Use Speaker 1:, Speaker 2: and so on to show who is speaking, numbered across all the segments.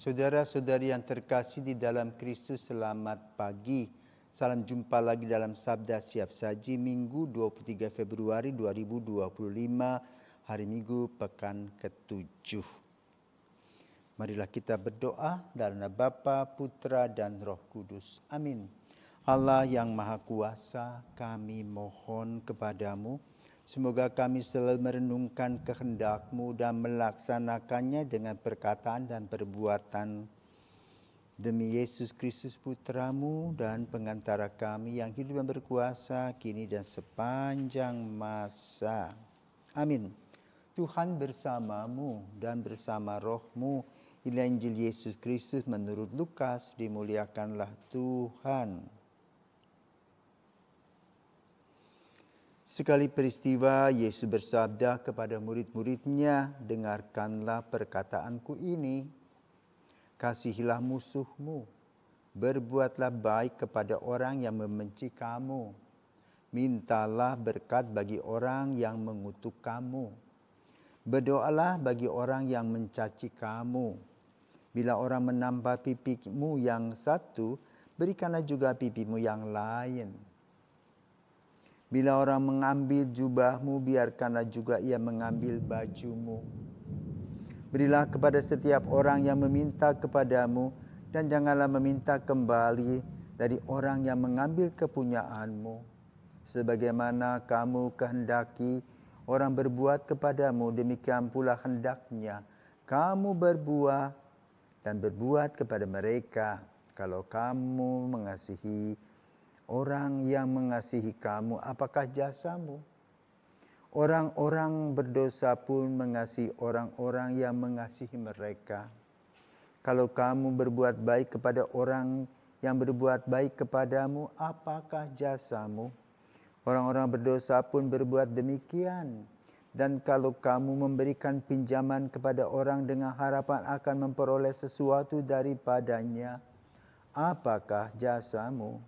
Speaker 1: Saudara-saudari yang terkasih di dalam Kristus, selamat pagi. Salam jumpa lagi dalam Sabda Siap Saji Minggu 23 Februari 2025, hari Minggu pekan ke-7. Marilah kita berdoa dalam nama Bapa, Putra dan Roh Kudus. Amin. Allah yang Maha Kuasa, kami mohon kepadamu, semoga kami selalu merenungkan kehendak-Mu dan melaksanakannya dengan perkataan dan perbuatan. Demi Yesus Kristus Putra-Mu dan pengantara kami yang hidup dan berkuasa kini dan sepanjang masa. Amin. Tuhan bersamamu dan bersama roh-Mu. Inilah Injil Yesus Kristus menurut Lukas, dimuliakanlah Tuhan. Sekali peristiwa, Yesus bersabda kepada murid-muridnya, dengarkanlah perkataanku ini. Kasihilah musuhmu, berbuatlah baik kepada orang yang membenci kamu. Mintalah berkat bagi orang yang mengutuk kamu. Berdoalah bagi orang yang mencaci kamu. Bila orang menambah pipimu yang satu, berikanlah juga pipimu yang lain. Bila orang mengambil jubahmu, biarkanlah juga ia mengambil bajumu. Berilah kepada setiap orang yang meminta kepadamu, dan janganlah meminta kembali dari orang yang mengambil kepunyaanmu. Sebagaimana kamu kehendaki orang berbuat kepadamu, demikian pula hendaknya kamu berbuat dan berbuat kepada mereka. Kalau kamu mengasihi orang yang mengasihi kamu, apakah jasamu? Orang-orang berdosa pun mengasihi orang-orang yang mengasihi mereka. Kalau kamu berbuat baik kepada orang yang berbuat baik kepadamu, apakah jasamu? Orang-orang berdosa pun berbuat demikian. Dan kalau kamu memberikan pinjaman kepada orang dengan harapan akan memperoleh sesuatu daripadanya, apakah jasamu?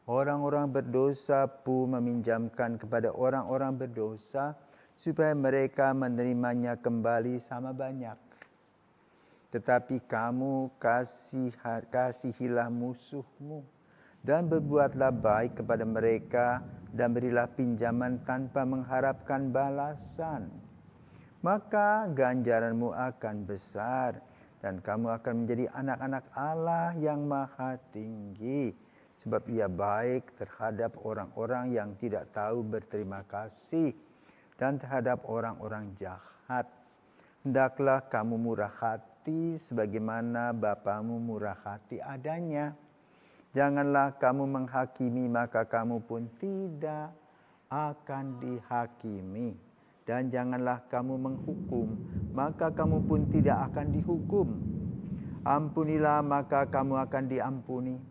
Speaker 1: Orang-orang berdosa pun meminjamkan kepada orang-orang berdosa supaya mereka menerimanya kembali sama banyak. Tetapi kamu kasihilah musuhmu dan berbuatlah baik kepada mereka dan berilah pinjaman tanpa mengharapkan balasan. Maka ganjaranmu akan besar dan kamu akan menjadi anak-anak Allah yang Maha Tinggi. Sebab ia baik terhadap orang-orang yang tidak tahu berterima kasih dan terhadap orang-orang jahat. Hendaklah kamu murah hati sebagaimana Bapamu murah hati adanya. Janganlah kamu menghakimi, maka kamu pun tidak akan dihakimi. Dan janganlah kamu menghukum, maka kamu pun tidak akan dihukum. Ampunilah, maka kamu akan diampuni.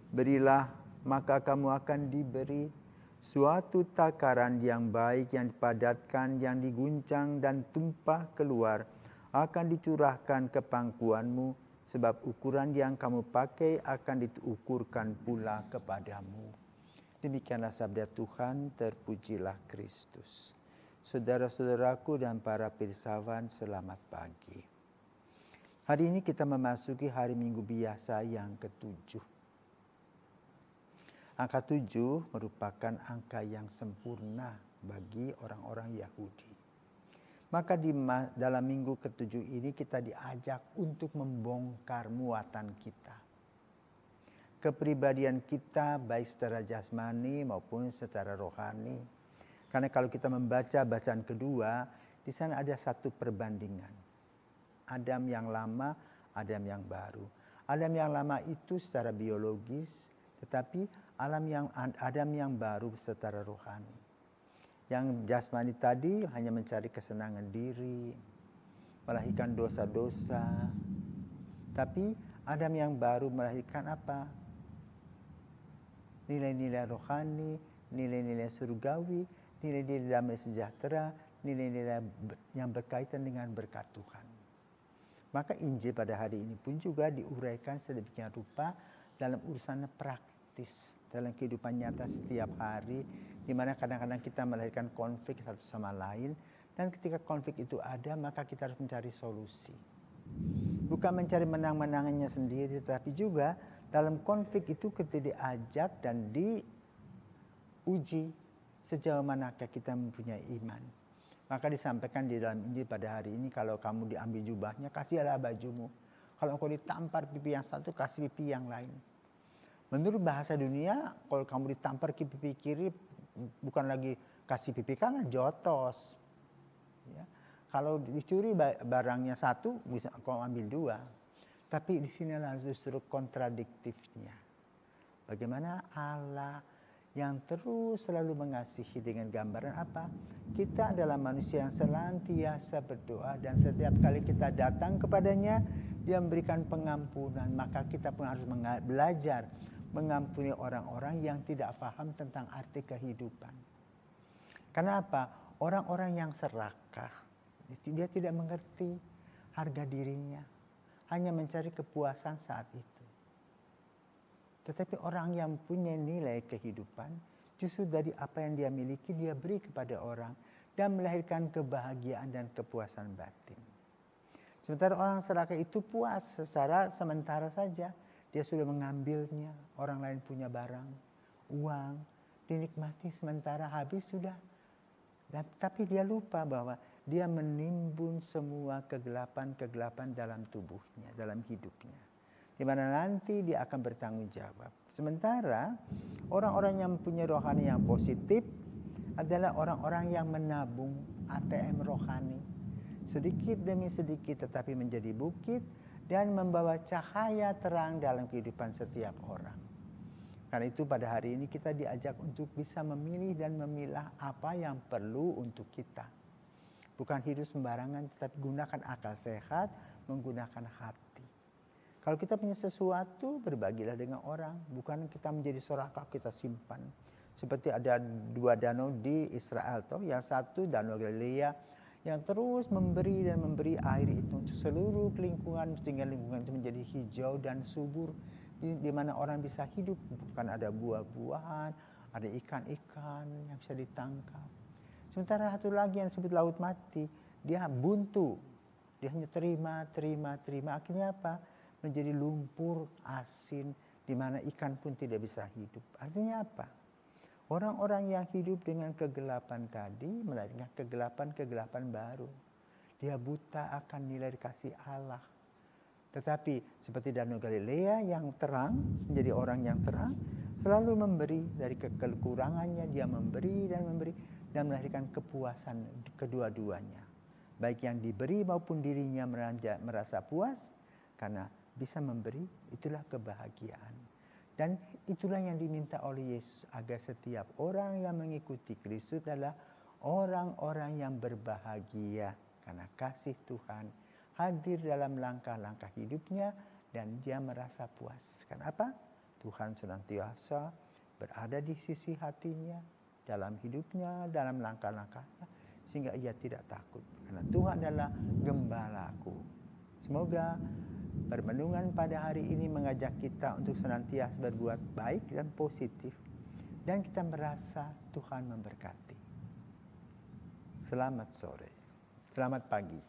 Speaker 1: Berilah, maka kamu akan diberi. Suatu takaran yang baik, yang dipadatkan, yang diguncang dan tumpah keluar, akan dicurahkan ke pangkuanmu, sebab ukuran yang kamu pakai akan diukurkan pula kepadamu. Demikianlah sabda Tuhan, terpujilah Kristus. Saudara-saudaraku dan para pirsawan, selamat pagi. Hari ini kita memasuki hari Minggu biasa yang ke-7. Angka 7 merupakan angka yang sempurna bagi orang-orang Yahudi. Maka dalam minggu ke-7 ini kita diajak untuk membongkar muatan kita. Kepribadian kita baik secara jasmani maupun secara rohani. Karena kalau kita membaca bacaan kedua, di sana ada satu perbandingan. Adam yang lama, Adam yang baru. Adam yang lama itu secara biologis, tetapi Adam yang baru secara rohani. Yang jasmani tadi hanya mencari kesenangan diri, melahirkan dosa-dosa. Tapi Adam yang baru melahirkan apa? Nilai-nilai rohani, nilai-nilai surgawi, nilai-nilai damai sejahtera, nilai-nilai yang berkaitan dengan berkat Tuhan. Maka Injil pada hari ini pun juga diuraikan sedemikian rupa dalam urusan praktis, dalam kehidupan nyata setiap hari, di mana kadang-kadang kita melahirkan konflik satu sama lain, dan ketika konflik itu ada, maka kita harus mencari solusi. Bukan mencari menang-menangannya sendiri, tetapi juga dalam konflik itu kita diajak dan diuji sejauh manakah kita mempunyai iman. Maka disampaikan di dalam Injil pada hari ini, kalau kamu diambil jubahnya, kasihlah bajumu. Kalau engkau ditampar pipi yang satu, kasih pipi yang lain. Menurut bahasa dunia, kalau kamu ditampar ke pipi kiri, bukan lagi kasih pipi kanan, jotos. Ya. Kalau dicuri barangnya satu, bisa kau ambil dua. Tapi di sinilah justru kontradiktifnya. Bagaimana Allah yang terus selalu mengasihi dengan gambaran apa? Kita adalah manusia yang senantiasa berdoa, dan setiap kali kita datang kepadanya, dia memberikan pengampunan. Maka kita pun harus belajar mengampuni orang-orang yang tidak paham tentang arti kehidupan. Karena apa? Orang-orang yang serakah, dia tidak mengerti harga dirinya, hanya mencari kepuasan saat itu. Tetapi orang yang punya nilai kehidupan, justru dari apa yang dia miliki, dia beri kepada orang dan melahirkan kebahagiaan dan kepuasan batin. Sementara orang serakah itu puas secara sementara saja. Dia sudah mengambilnya, orang lain punya barang, uang, dinikmati sementara, habis sudah. Tapi dia lupa bahwa dia menimbun semua kegelapan-kegelapan dalam tubuhnya, dalam hidupnya. Di mana nanti dia akan bertanggung jawab. Sementara orang-orang yang punya rohani yang positif adalah orang-orang yang menabung ATM rohani. Sedikit demi sedikit tetapi menjadi bukit dan membawa cahaya terang dalam kehidupan setiap orang. Karena itu pada hari ini kita diajak untuk bisa memilih dan memilah apa yang perlu untuk kita. Bukan hidup sembarangan, tetapi gunakan akal sehat, menggunakan hati. Kalau kita punya sesuatu, berbagilah dengan orang. Bukan kita menjadi serakah, kita simpan. Seperti ada 2 danau di Israel. Yang satu danau Galilea, yang terus memberi dan memberi air itu untuk seluruh lingkungan, sehingga lingkungan itu menjadi hijau dan subur. Di mana orang bisa hidup. Bukan ada buah-buahan, ada ikan-ikan yang bisa ditangkap. Sementara satu lagi yang disebut laut mati, dia buntu. Dia hanya terima. Akhirnya apa? Menjadi lumpur asin di mana ikan pun tidak bisa hidup. Artinya apa? Orang-orang yang hidup dengan kegelapan tadi melahirkan kegelapan-kegelapan baru. Dia buta akan nilai kasih Allah. Tetapi seperti Danau Galilea yang terang, menjadi orang yang terang, selalu memberi dari kekurangannya, dia memberi dan melahirkan kepuasan kedua-duanya. Baik yang diberi maupun dirinya merasa puas karena bisa memberi, itulah kebahagiaan. Dan itulah yang diminta oleh Yesus, agar setiap orang yang mengikuti Kristus adalah orang-orang yang berbahagia karena kasih Tuhan hadir dalam langkah-langkah hidupnya dan dia merasa puas. Kenapa? Tuhan senantiasa berada di sisi hatinya, dalam hidupnya, dalam langkah-langkahnya, sehingga ia tidak takut. Karena Tuhan adalah gembalaku. Semoga permenungan pada hari ini mengajak kita untuk senantiasa berbuat baik dan positif, dan kita merasa Tuhan memberkati. Selamat sore, selamat pagi.